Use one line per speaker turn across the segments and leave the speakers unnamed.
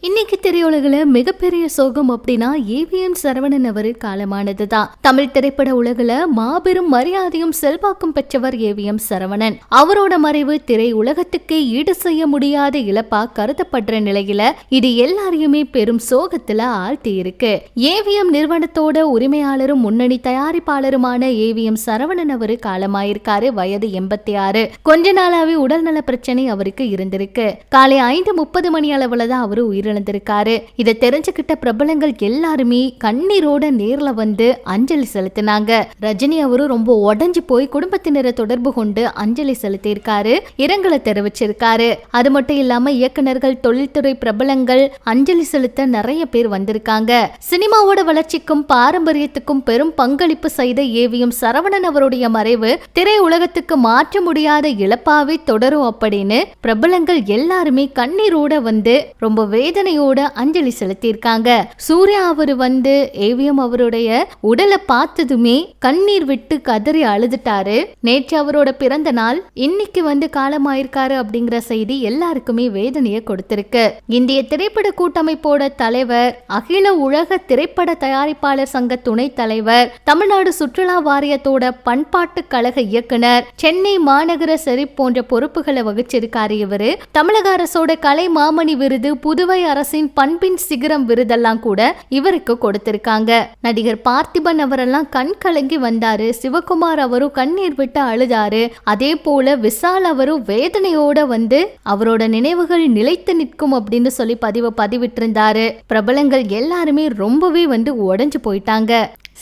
இன்னைக்கு திரையுலகில் மிகப்பெரிய சோகம் அப்படின்னா ஏவிஎம் சரவணன் அவரு காலமானதுதான். தமிழ் திரைப்பட உலகில் மாபெரும் மரியாதையும் செல்வாக்கும் பெற்றவர் ஏவிஎம் சரவணன். அவரோட மறைவு திரை உலகத்துக்கே ஈடு செய்ய முடியாத இழப்பா கருதப்படுற நிலையில இது எல்லாரையுமே பெரும் சோகத்துல ஆழ்த்தி இருக்கு. ஏவிஎம் நிறுவனத்தோட உரிமையாளரும் முன்னணி தயாரிப்பாளருமான ஏவிஎம் சரவணன் அவரு காலமாயிருக்காரு. வயது 86. கொஞ்ச நாளாவே உடல்நல பிரச்சனை அவருக்கு இருந்திருக்கு. காலை 5:30 மணி அளவுலதான் அவரு உயிரிழந்திருக்காரு. இதை தெரிஞ்சுக்கிட்ட பிரபலங்கள் எல்லாருமே கண்ணீரோட நேர்ல வந்து அஞ்சலி செலுத்தினாங்க. ரஜினி அவரு ரொம்ப உடஞ்சு போய் குடும்பத்தினரை தொடர்பு கொண்டு அஞ்சலி செலுத்தியிருக்காரு, இரங்கலை தெரிவிச்சிருக்காரு. அது மட்டும் இல்லாம இயக்குனர்கள், தொழில்துறை பிரபலங்கள் அஞ்சலி செலுத்த நிறைய பேர் வந்திருக்காங்க. சினிமாவோட வளர்ச்சிக்கும் பாரம்பரியத்துக்கும் பெரும் பங்களிப்பு செய்த ஏவிஎம் சரவணன் அவருடைய மறைவு திரை உலகத்துக்கு மாற்ற முடியாத இழப்பாவே தொடரும் அப்படின்னு பிரபலங்கள் எல்லாருமே கண்ணீரோட வந்து ரொம்ப வேதனையோட அஞ்சலி செலுத்தியிருக்காங்க. சூர்யா அவரு வந்து ஏவிஎம் அவருடைய உடலை பார்த்ததுமே கண்ணீர் விட்டு கதறி அழுதுட்டாரு. நேற்று அவரோட பிறந்த நாள், இன்னைக்கு வந்து காலமாயிருக்காரு அப்படிங்கிற செய்தி எல்லாருக்குமே வேதனையை கொடுத்திருக்கு. இந்திய திரைப்பட கூட்டமைப்போட தலைவர், அகில உலக திரைப்பட தயாரிப்பாளர் சங்க துணைத் தலைவர், தமிழ்நாடு சுற்றுலா வாரியத்தோட பண்பாட்டு கழக இயக்குனர், சென்னை மாநகர சரி போன்ற பொறுப்புகளை வகிச்சிருக்காரு. இவரு தமிழக அரசோட கலை மாமணி விருது, புதுவை அரசின் பண்பின் சிகரம் விருதெல்லாம் கூட இவருக்கு கொடுத்திருக்காங்க. நடிகர் பார்த்திபன் அவரெல்லாம் கண் கலங்கி வந்தாரு. சிவகுமார் அவரும் கண்ணீர் விட்டு அழுதாரு. அதே போல விஷால் அவரும் வேதனையோட வந்து அவரோட நினைவுகள் நிலைத்து நிற்கும் அப்படின்னு சொல்லி பதிவிட்டிருந்தாரு. பிரபலங்கள் எல்லாருமே ரொம்பவே வந்து உடைஞ்சு போயிட்டாங்க.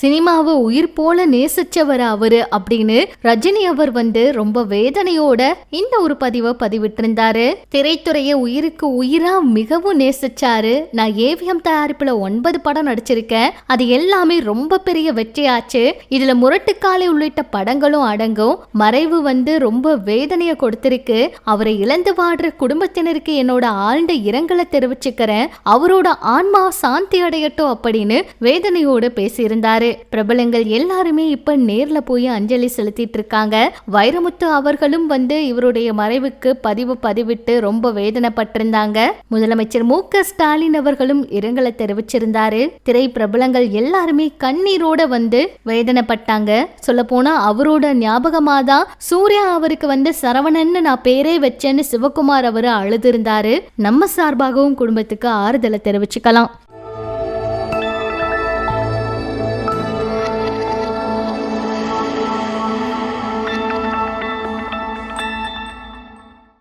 சினிமாவை உயிர் போல நேசிச்சவர் அவரு அப்படின்னு ரஜினி அவர் வந்து ரொம்ப வேதனையோட இந்த ஒரு பதிவை பதிவிட்டிருந்தாரு. திரைத்துறையை உயிருக்கு உயிரா மிகவும் நேசிச்சாரு. நான் ஏவிஎம் தயாரிப்புல 9 படம் நடிச்சிருக்கேன். அது எல்லாமே ரொம்ப பெரிய வெற்றியாச்சு. இதுல முரட்டுக்காலை உள்ளிட்ட படங்களும் அடங்கும். மறைவு வந்து ரொம்ப வேதனையை கொடுத்திருக்கு. அவரை இழந்து வாடுற குடும்பத்தினருக்கு என்னோட ஆழ்ந்த இரங்கலை தெரிவிச்சுக்கிறேன். அவரோட ஆன்மா சாந்தி அடையட்டும் அப்படின்னு வேதனையோட பேசியிருந்தாரு. பிரபலங்கள் எல்லாருமே இப்ப நேர்ல போய் அஞ்சலி செலுத்திட்டு இருக்காங்க. வைரமுத்து அவர்களும் வந்து இவருடைய மறைவுக்கு பதிவிட்டு ரொம்ப வேதனைப்பட்டிருந்தாங்க. முதலமைச்சர் மு.க. ஸ்டாலின் அவர்களும் இரங்கலை தெரிவிச்சிருந்தாரு. திரை பிரபலங்கள் எல்லாருமே கண்ணீரோட வந்து வேதனைப்பட்டாங்க. சொல்ல போனா அவரோட ஞாபகமாதான் சூர்யா அவருக்கு வந்து சரவணன்னு நான் பேரே வச்சேன்னு சிவகுமார் அவரு அழுது இருந்தாரு. நம்ம சார்பாகவும் குடும்பத்துக்கு ஆறுதலை தெரிவிச்சுக்கலாம்.